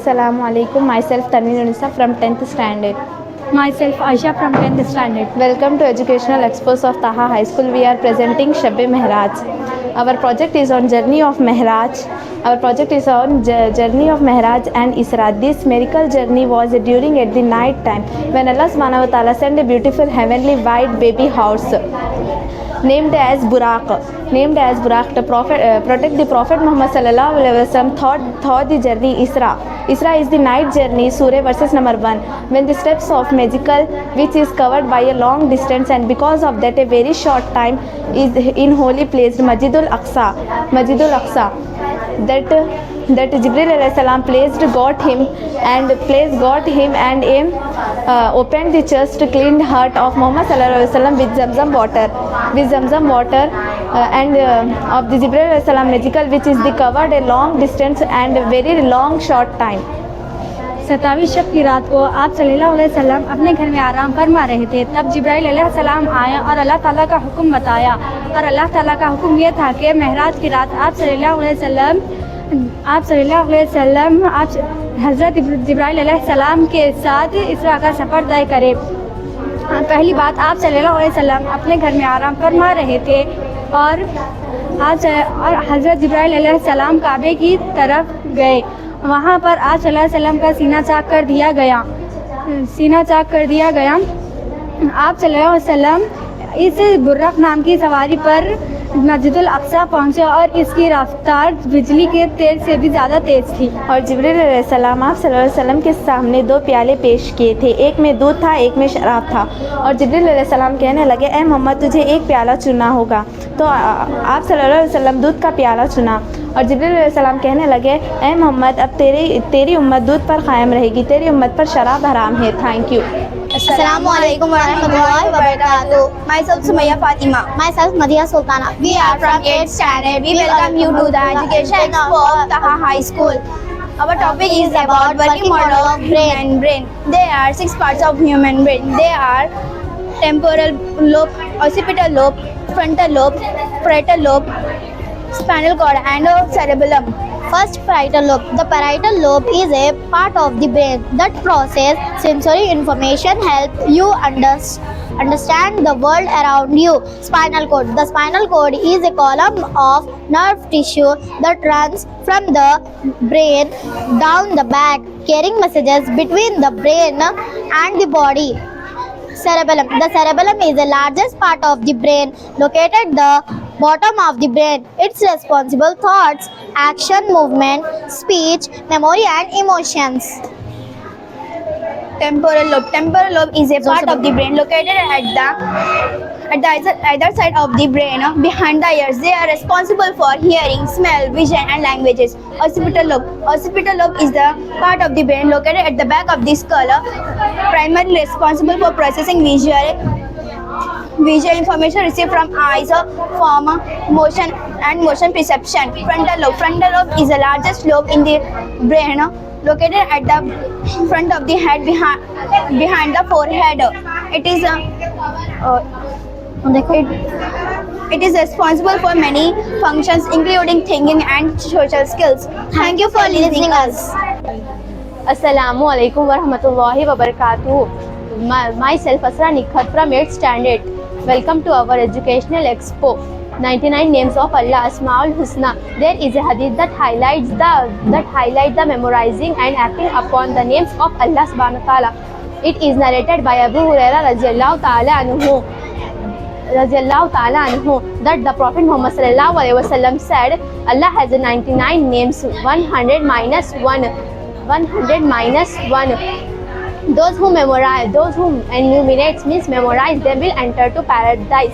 Assalamu alaikum. Myself Tanveen Unisa from 10th standard. Myself Aisha from 10th standard. Welcome to Educational Expos of Taha High School. We are presenting Shab-e Mehraj. Our project is on journey of Mehraj. Journey of Mehraj and Isra. This miracle journey was during at the night time when Allah subhanahu wa ta'ala sent a beautiful heavenly white baby horse named as Buraq to protect the Prophet Muhammad sallallahu alaihi wasallam thought the journey Isra is the night journey. Surah verses number 1. When the steps of magical which is covered by a long distance and because of that a very short time is in holy place Masjidul Aqsa that Jibril alayhi salam got him and opened the chest cleaned heart of Muhammad sallallahu alaihi wasallam with Zamzam water and of the Jibril alayhi salam magical which is the covered a long distance and very long short time. 27 शब की रात को आप सल्लल्लाहु अलैहि वसल्लम अपने घर में आराम फरमा रहे थे। तब जिब्राइल अलैहिस्सलाम आया और अल्लाह ताला का हुक्म बताया और अल्लाह ताला का हुक्म ये था कि महराज की रात आप सल्लल्लाहु अलैहि वसल्लम हज़रत जिब्राइल अलैहिस्सलाम के साथ इसरा का सफ़र तय करें। पहली बात, आप सल्लल्लाहु अलैहि वसल्लम अपने घर में आराम फरमा रहे थे और हज़रत जिब्राइल अलैहिस्सलाम काबे की तरफ गए। वहाँ पर आप सल्लल्लाहु अलैहि वसल्लम का सीना चाक कर दिया गया। आप सल्लल्लाहु अलैहि वसल्लम इस बुर्रक नाम की सवारी पर मस्जिदुल अक्सा पहुँचे और इसकी रफ्तार बिजली के तेज से भी ज़्यादा तेज़ थी। और जिब्रील अलैहिस्सलाम आप सल्लल्लाहु अलैहि वसल्लम के सामने 2 प्याले पेश किए थे, एक में दूध था एक में शराब था। और जिब्रील अलैहिस्सलाम कहने लगे, ए मोहम्मद तुझे एक प्याला चुनना होगा। तो आप सल्लल्लाहु अलैहि वसल्लम दूध का प्याला चुना और जिब्रील अलैहिस्सलाम कहने लगे, ए मोहम्मद अब तेरी उम्मत दूध पर कायम रहेगी, तेरी उम्मत पर शराब हराम है। Thank you. Assalamualaikum warahmatullahi wabarakatuh. Myself Sumayya Fatima. Myself Madhiya Sultana. We are from 8th standard. We welcome you to the Education Expo of Taha High School. Our topic is about working model of brain. There are 6 parts of human brain. They are temporal lobe, occipital lobe, frontal lobe, parietal lobe, spinal cord and cerebellum. First, parietal lobe. The parietal lobe is a part of the brain that processes sensory information, help you understand the world around you. Spinal cord. The spinal cord is a column of nerve tissue that runs from the brain down the back, carrying messages between the brain and the body. Cerebellum. The cerebellum is the largest part of the brain, located at the bottom of the brain. It's responsible thoughts, action, movement, speech, memory and emotions. Temporal lobe. Temporal lobe is a part of the brain located at the either side of the brain behind the ears. They are responsible for hearing, smell, vision and languages. Occipital lobe. Occipital lobe is the part of the brain located at the back of the skull, primarily responsible for processing visual information received from eyes, form, motion and motion perception. Frontal lobe. Frontal lobe is the largest lobe in the brain, located at the front of the head behind the forehead. It is responsible for many functions including thinking and social skills. Thank you for listening us. Assalamu alaikum warahmatullahi wabarakatuh. Myself Asra Nikhat from 8th standard. Welcome to our educational expo. 99 names of Allah Asmaul Husna. There is a hadith that highlights the memorizing and acting upon the names of Allah subhanahu wa ta'ala. It is narrated by Abu Hurairah radiyallahu ta'ala anhu that the Prophet Muhammad sallallahu alaihi wasallam said, Allah has 99 names, 100 minus 1. Those who enumerate means memorize them will enter to paradise.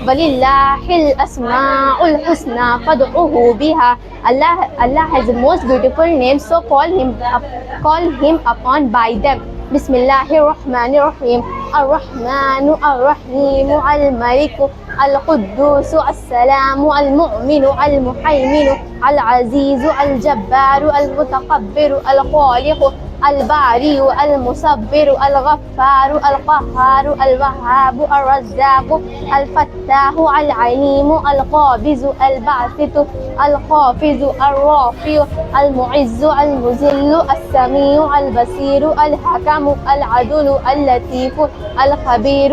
Walillahil asmaul husna fad'uhu biha. Allah has the most beautiful names, so call him upon by them. Bismillahir Rahmanir Rahim. Ar-Rahmanu Ar-Rahimu Al-Maliku Al-Quddusu As-Salamu Al-Mu'minu Al-Muhaiminu Al-Azizu Al-Jabbaru Al-Mutakabbiru Al-Khaliqu الباري المصبر الغفار القهار الوهاب الرزاق الفتاح العليم القابض الباسط الخافض الرافع المعز المذل السميع البصير الحكم العدل اللطيف الخبير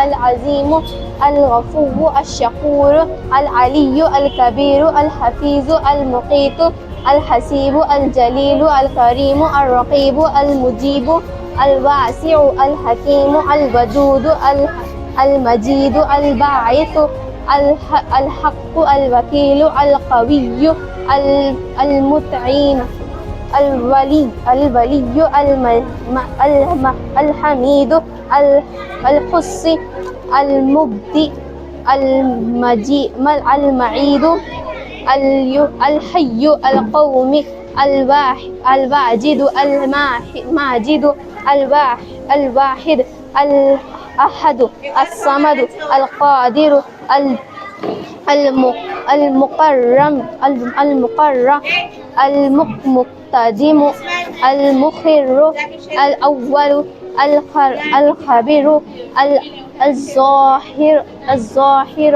العظيم الغفور الشكور العلي الكبير الحفيظ المقيت الحسيب الجليل الكريم الرقيب المجيب الواسع الحكيم الودود المجيد الباعث الحق الوكيل القوي المتعين الولي الحميد الحصي المبدئ المعيد الحي القوم الواجد الماجد الواحد الأحد الصمد القادر المقرم المقتدم المخر الأول الخبير الظاهر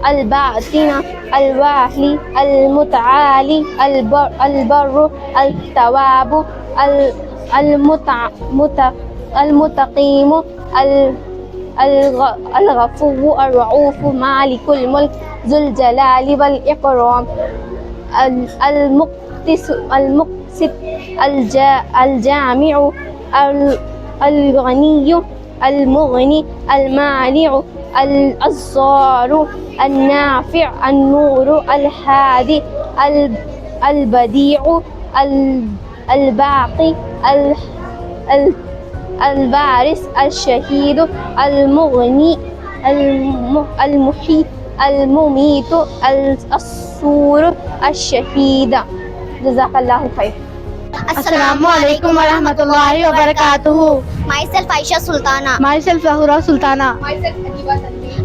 الباطن الواهي المتعالي البر التواب المتقيم الغفور الرؤوف مالك الملك ذو الجلال والإكرام المقسط الجامع الغني المغني المانع الضار النافع النور الهادي البديع الباقي البارس الشهيد المغني المحيي المميت الصور الشهيد. جزاک اللہ خیر. السلام علیکم ورحمۃ اللہ وبرکاتہ. Myself Aisha Sultana. Myself Zahura Sultana.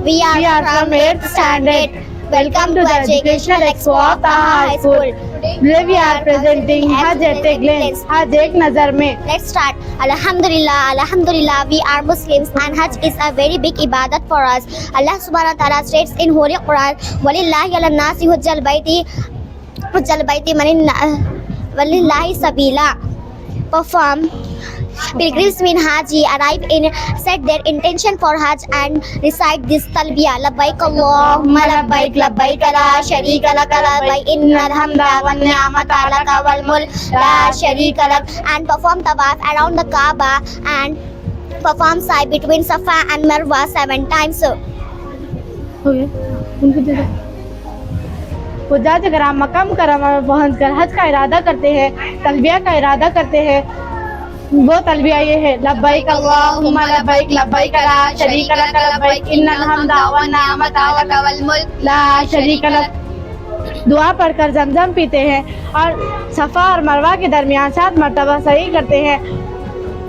We are from 8th standard. Welcome to the Educational Expo of Taha High School. Today we are presenting Hajj at a glance. Hajj ek nazar mein. Let's start. Alhamdulillah, we are Muslims and Hajj is a very big ibadat for us. Allah subhanahu wa ta'ala states in Holy Quran, وَلِلَّهِ عَلَى النَّاسِ حُجَّ الْبَيْتِ وَلِلَّهِ سَبِيلًا. Perform. Pilgrims when Haji arrive in set their intention for Hajj and recite this talbiya. Labbaik Allahumma labbaik labbaik la sharika lak labbaik innal hamda wan ni'mata lak wal mulk la sharika lak. And perform tawaf around the Kaaba and perform sa'i between Safa and Marwa 7 times. Okay. उनको दे दो. हुज्जाज कराम मक्का मुकर्रमा में पहुँच कर हज का इरादा करते हैं, तलबिया का इरादा करते हैं. वो तलबिया ये है, लब्बैक अल्लाहुम्मा लब्बैक लब्बैक ला शरीका लक लब्बैक इन्नल हम्दा वन निअमता लक वल मुल्क ला शरीका लक. दुआ पढ़कर जमजम पीते हैं और सफ़ा और मरवा के दरमियान 7 मरतबा सही करते हैं.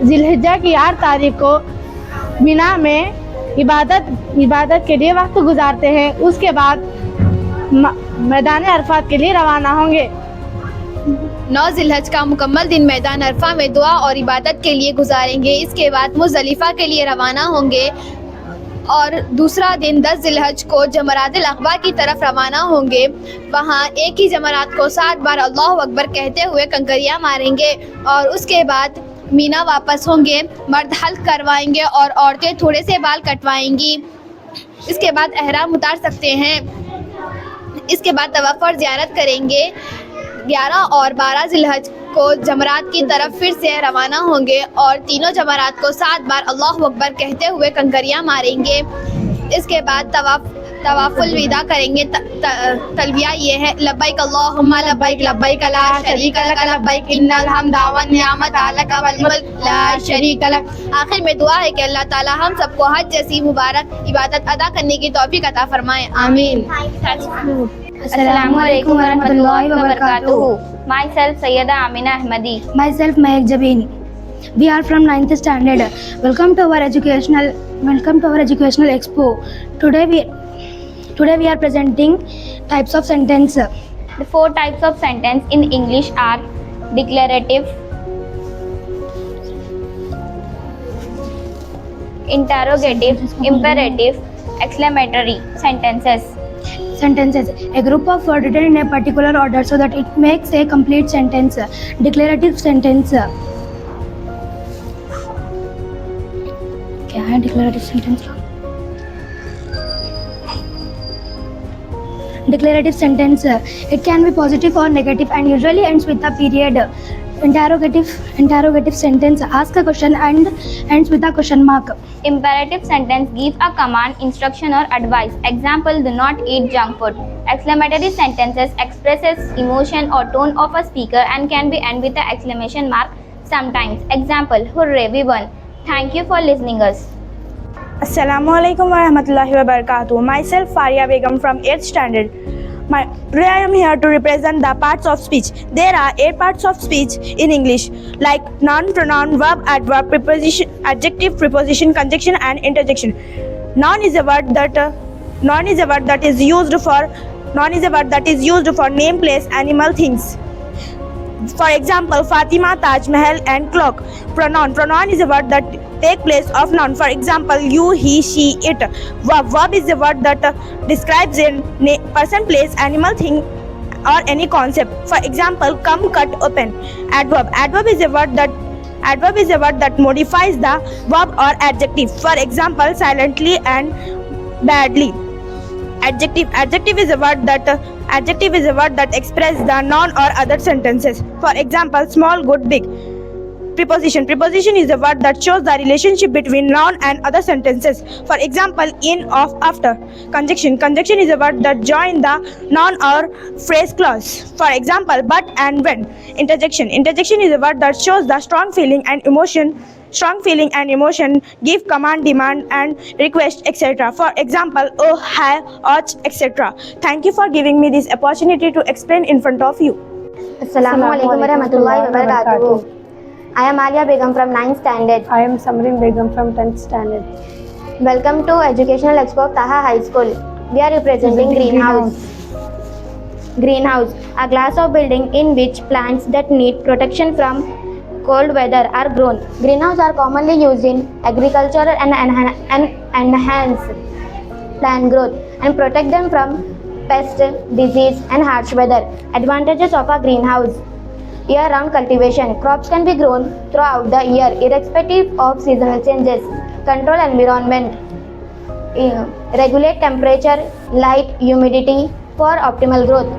जिलहिज्जा की 8 तारीख को मिना में इबादत के लिए वक्त गुजारते हैं. उसके बाद मैदान अरफात के लिए रवाना होंगे. 9 ज़िलहज का मुकम्मल दिन मैदान अरफा में दुआ और इबादत के लिए गुजारेंगे. इसके बाद मुज़दलिफ़ा के लिए रवाना होंगे और दूसरा दिन 10 ज़िलहज को जमरातिल अक़बा की तरफ रवाना होंगे. वहाँ एक ही जमरात को 7 बार अल्लाहु अकबर कहते हुए कंकरियाँ मारेंगे और उसके बाद मीना वापस होंगे. मर्द हल्क करवाएंगे और औरतें थोड़े से बाल कटवाएंगी. इसके बाद एहराम उतार सकते हैं. इसके बाद तवाफ़ और ज़ियारत करेंगे. 11 और 12 ज़िलहज को जमरात की तरफ फिर से रवाना होंगे और तीनों जमरात को 7 बार अल्लाहु अकबर कहते हुए कंकरियाँ मारेंगे. इसके बाद तवाफ़ुल विदा करेंगे. तलबिया ये है, लब्बैक अल्लाहुम्मा लब्बैक लब्बैक ला शरीका लक लब्बैक इन्नल हम्दा वन निअमता लक वल मुल्क ला शरीका लक. आखिर में दुआ है कि अल्लाह ताला हम सबको हज जैसी मुबारक इबादत अदा करने की तौफीक अता फरमाए. आमीन. Assalamualaikum warahmatullahi wabarakatuh. Myself Sayyida Amina Ahmadi. Myself Mahek Jabin. We are from 9th standard. Welcome to our educational expo. Today we are presenting types of sentence. The 4 types of sentence in English are declarative, interrogative, imperative, exclamatory sentences. Sentences. A group of words written in a particular order so that it makes a complete sentence. Declarative sentence. क्या है declarative sentence? Declarative sentence. It can be positive or negative and usually ends with a period. Interrogative sentence. Ask a question and ends with a question mark. Imperative sentence gives a command, instruction or advice. Example, do not eat junk food. Exclamatory sentences expresses emotion or tone of a speaker and can be end with an exclamation mark sometimes. Example, hooray, we won. Thank you for listening us. Assalamualaikum warahmatullahi wabarakatuh. Myself Faria Begum from 8th standard. Today I am here to represent the parts of speech. There are 8 parts of speech in English, like noun, pronoun, verb, adverb, preposition, adjective, preposition, conjunction and interjection. Noun is a word that is used for name, place, animal, things. For example, Fatima, Taj Mahal and clock. Pronoun is a word that take place of noun. For example, you, he, she, it. Verb is a word that describes a person, place, animal, thing or any concept. For example, come, cut, open. Adverb is a word that modifies the verb or adjective. For example, silently and badly. Adjective is a word that expresses the noun or other sentences. For example, small, good, big. Preposition is a word that shows the relationship between noun and other sentences. For example, in, of, after. Conjunction is a word that joins the noun or phrase clause. For example, but and when. Interjection is a word that shows the strong feeling and emotion, give command, demand and request, etc. For example, oh, hi, ought, etc. Thank you for giving me this opportunity to explain in front of you. Assalamualaikum warahmatullahi wabarakatuh. I am Alia Begum from 9th standard. I am Samrin Begum from 10th standard. Welcome to Educational Expo of Taha High School. We are representing Greenhouse. Greenhouse, a glass of building in which plants that need protection from cold weather are grown. Greenhouses are commonly used in agriculture and enhance plant growth and protect them from pest, disease and harsh weather. Advantages of a greenhouse. Year-round cultivation. Crops can be grown throughout the year irrespective of seasonal changes. Control environment. Regulate temperature, light, humidity for optimal growth.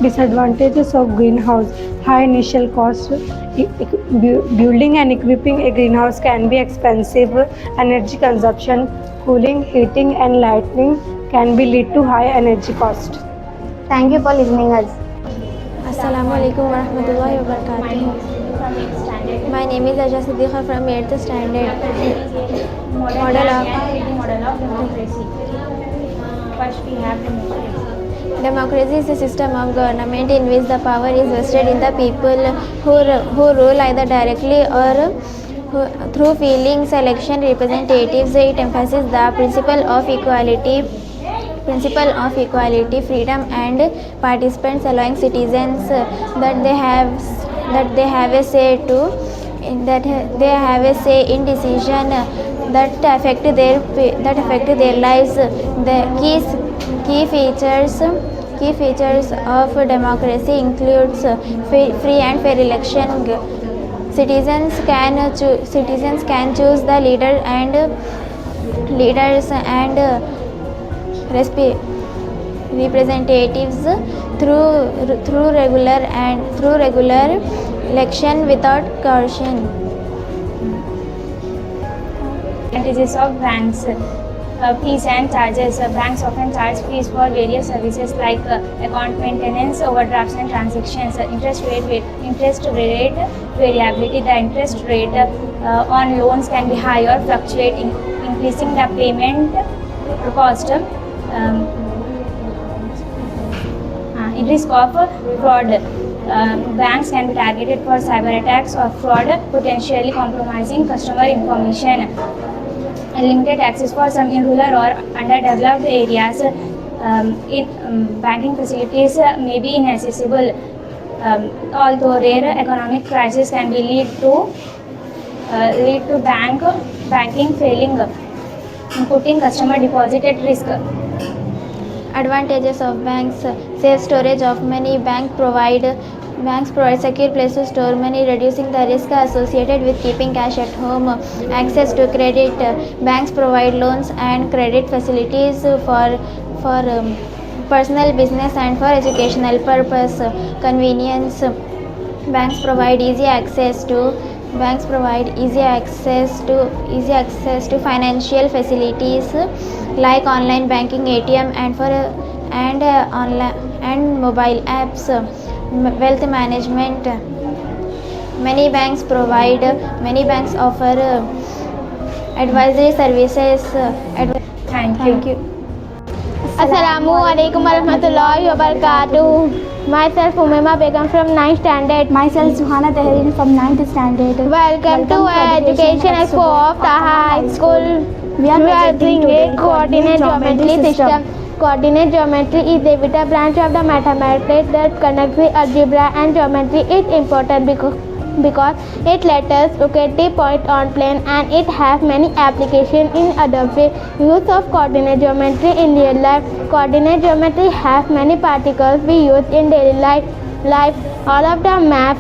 Disadvantages of greenhouse. High initial cost. Building and equipping a greenhouse can be expensive. Energy consumption. Cooling, heating and lighting can be lead to high energy cost. Thank you for listening us. Assalamualaikum warahmatullahi wabarakatuh. My name is Aja Siddiqa from 8th standard. Model of democracy. First we have democracy. Democracy is a system of government in which the power is vested in the people who rule either directly or through feeling selection representatives. It emphasizes the principle of equality, freedom and participants, allowing citizens that they have a say in decision that affect their lives. The key features of democracy includes free and fair election. Citizens can choose the leaders and representatives through regular election without coercion. Advantages of banks. Fees and charges. Banks often charge fees for various services like account maintenance, overdrafts and transactions. Interest rate variability. The interest rate on loans can be high or fluctuate, increasing the payment cost. Risk of fraud. Banks can be targeted for cyber attacks or fraud, potentially compromising customer information. Limited access for some in rural or underdeveloped areas. Banking facilities may be inaccessible. Although rare, economic crisis can be lead to bank banking failing, putting customer deposit at risk. Advantages of banks: safe storage of money. Banks provide secure place to store money, reducing the risk associated with keeping cash at home. Access to credit. Banks provide loans and credit facilities for personal, business, and for educational purpose. Convenience. Banks provide easy access to financial facilities like online banking, ATM, and mobile apps. Wealth management. Many banks offer advisory services. Thank you. Assalamu alaikum warahmatullahi wabarakatuh. Myself Umaima Begum from 9th standard. Myself Suhana Tehrin from 9th standard. Welcome to Education Expo of Taha High School. We are presenting presenting a coordinate geometry system. Coordinate geometry is a vital branch of the mathematics that connects the algebra and geometry. It's important because it lets us locate the point on plane, and it has many applications in other fields. Use of coordinate geometry in real life. Coordinate geometry has many particles we use in daily life. All of the map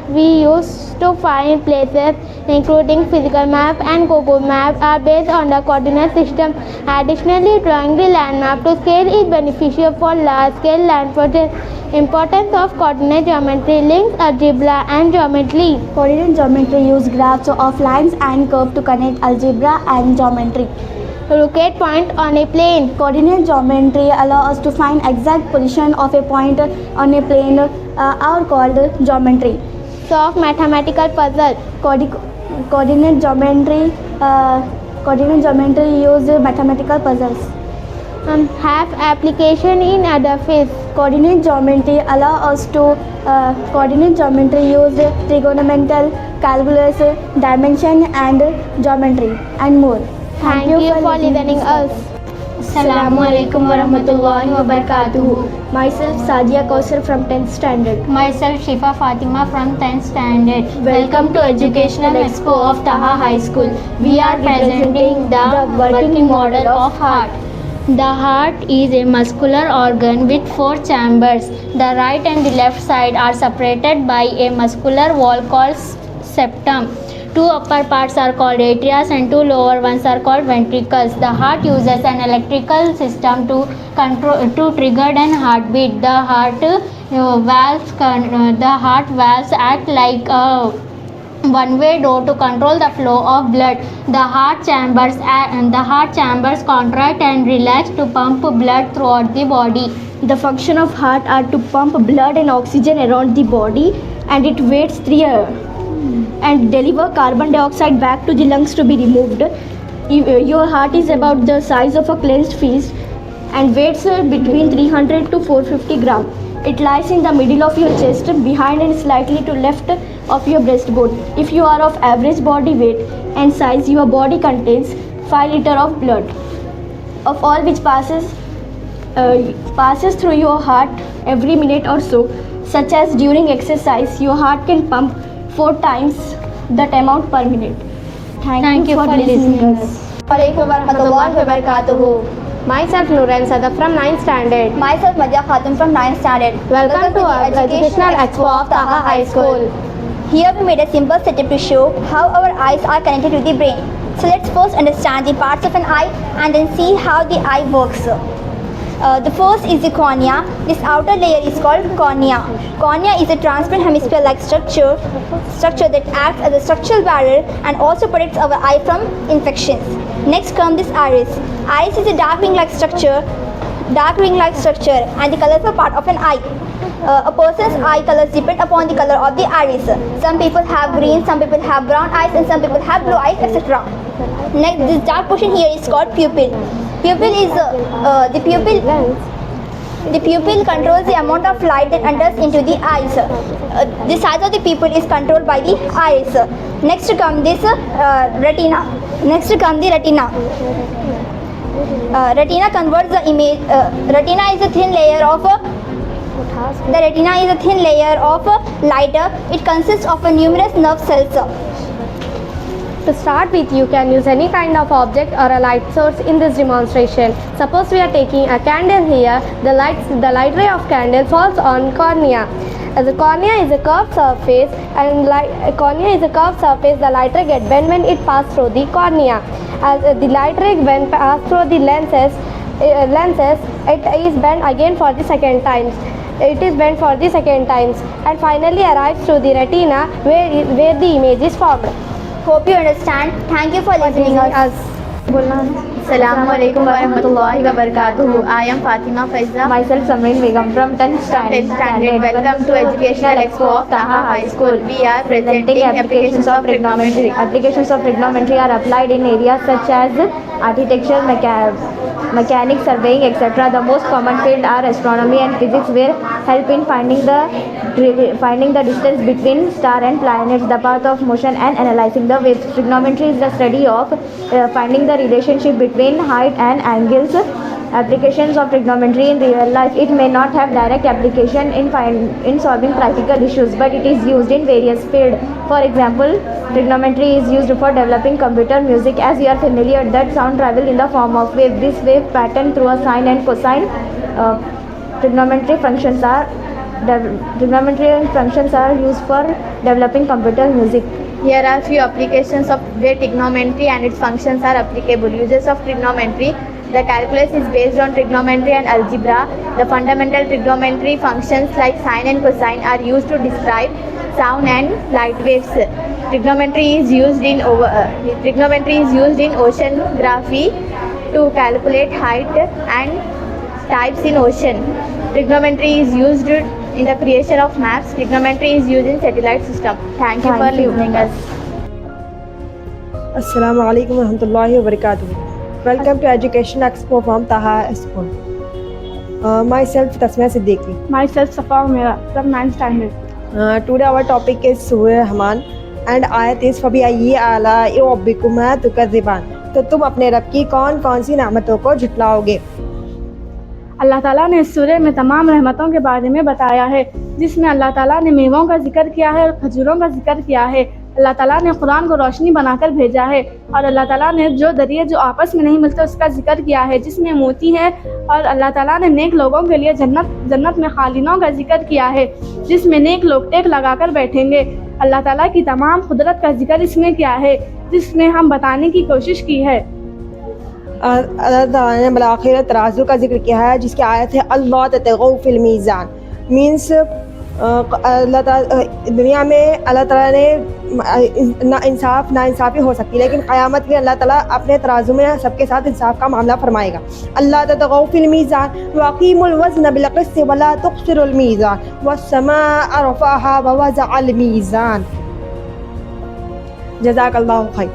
we use to find places, including physical map and Google Map, are based on the coordinate system. Additionally, drawing the land map to scale is beneficial for large-scale land projects. Importance of coordinate geometry: links algebra and geometry. Coordinate geometry use graphs of lines and curves to connect algebra and geometry. Locate point on a plane. Coordinate geometry allow us to find exact position of a point on a plane are called geometry. Solve mathematical puzzle. Coordinate geometry use mathematical puzzles. Have application in other fields. Coordinate geometry allow us to use trigonometrical calculus, dimension and geometry and more. Thank you for listening us. Assalamu alaikum warahmatullahi wabarakatuh. Myself Sadia Kausar from 10th standard. Myself Shifa Fatima from 10th standard. Welcome to Educational Expo of Taha High School. We are presenting the working model of heart. The heart is a muscular organ with 4 chambers. The right and the left side are separated by a muscular wall called septum. 2 upper parts are called atria and 2 lower ones are called ventricles. The heart uses an electrical system to trigger an heartbeat. The heart valves act like a one-way door to control the flow of blood. The heart chambers contract and relax to pump blood throughout the body. The function of heart are to pump blood and oxygen around the body, and it waits 3 hours and deliver carbon dioxide back to the lungs to be removed. Your heart is about the size of a clenched fist and weighs between 300 to 450 grams. It lies in the middle of your chest, behind and slightly to left of your breastbone. If you are of average body weight and size, your body contains 5 liters of blood, of all which passes through your heart every minute or so, such as during exercise. Your heart can pump 4 times that amount per minute. Thank you for listening us. Alaikum warahmatullahi wabarakatuh. Myself Nuran Sadaf from 9th standard. Myself Madhya Khatun from 9th standard. Welcome to our Educational Expo of Taha High School. Here we made a simple setup to show how our eyes are connected to the brain. So let's first understand the parts of an eye and then see how the eye works. The first is the cornea. This outer layer is called cornea. Cornea is a transparent hemisphere-like structure that acts as a structural barrier and also protects our eye from infections. Next comes this iris. Iris is a dark ring-like structure and the colorful part of an eye. A person's eye colors depend upon the color of the iris. Some people have green, some people have brown eyes, and some people have blue eyes, etc. Next, this dark portion here is called pupil. The pupil controls the amount of light that enters into the eyes. The size of the pupil is controlled by the iris. Next comes this retina. Retina converts the image. Retina is a thin layer of light. It consists of numerous nerve cells. To start with, you can use any kind of object or a light source in this demonstration. Suppose we are taking a candle here. The light ray of candle falls on cornea. As the cornea is a curved surface, the light ray gets bent when it passes through the cornea. As the light ray when passes through the lenses, it is bent again for the second time. It is bent for the second times and finally arrives to the retina where the image is formed. Hope you understand. Thank you for listening us. Assalamualaikum warahmatullahi wabarakatuh. I am Fatima Faiza. Myself Samreen Begum from 10th Standard. Welcome to Educational Expo of Taha High School. We are presenting applications of trigonometry. Applications of trigonometry are applied in areas such as architecture, mechanics, surveying, etc. The most common field are astronomy and physics, where help in finding the distance between star and planets, the path of motion, and analyzing the waves. Trigonometry is the study of finding the relationship between height and angles. Applications of trigonometry in real life. It may not have direct application in solving practical issues, but it is used in various fields. For example, trigonometry is used for developing computer music. As you are familiar that sound travels in the form of wave. This wave pattern through a sine and cosine. Trigonometry functions are used for developing computer music. Here are few applications of where trigonometry and its functions are applicable. Uses of trigonometry. The calculus is based on trigonometry and algebra. The fundamental trigonometry functions like sine and cosine are used to describe sound and light waves. Trigonometry is used in oceanography to calculate height and types in ocean. Trigonometry is used in the creation of maps. Trigonometry is used in satellite system. Thank you for listening us. Assalamu alaikum warahmatullahi wabarakatuh. Welcome to Education Expo from Taha School. Myself Tasmia Siddiqui. Myself Safa Umera from 9th Standard. Today our topic is Surah Rahman and ayat is فَبِأَيِّ آلَاءِ رَبِّكُمَا تُكَذِّبَانِ. تو تم اپنے رب کی کون کون سی نعمتوں کو جھٹلاؤ گے؟ اللہ تعالیٰ نے اس سورہ میں تمام رحمتوں کے بارے میں بتایا ہے، جس میں اللہ تعالیٰ نے میووں کا ذکر کیا ہے اور کھجوروں کا ذکر کیا ہے۔ اللہ تعالیٰ نے قرآن کو روشنی بنا کر بھیجا ہے، اور اللہ تعالیٰ نے جو دریا جو آپس میں نہیں ملتے اس کا ذکر کیا ہے، جس میں موتی ہے، اور اللہ تعالیٰ نے نیک لوگوں کے لیے جنت میں خالدوں کا ذکر کیا ہے، جس میں نیک لوگ ٹیک لگا کر بیٹھیں گے۔ اللہ تعالیٰ کی تمام قدرت کا ذکر اس میں کیا ہے، جس میں ہم بتانے کی کوشش کی ہے۔ اللہ تعالیٰ نے بالآخر ترازو کا ذکر کیا ہے، جس کی آیت ہے اللہ تطغوا فی المیزان. مینس اللہ تعالیٰ دنیا میں اللہ تعالیٰ نے ناانصافی ہو سکتی ہے، لیکن قیامت میں اللہ تعالیٰ اپنے ترازو میں سب کے ساتھ انصاف کا معاملہ فرمائے گا. اللہ تطغوا فی المیزان واقیموا الوزن بالقسط ولا تخسروا المیزان والسماء رفعها ووضع المیزان. جزاک اللہ خیر.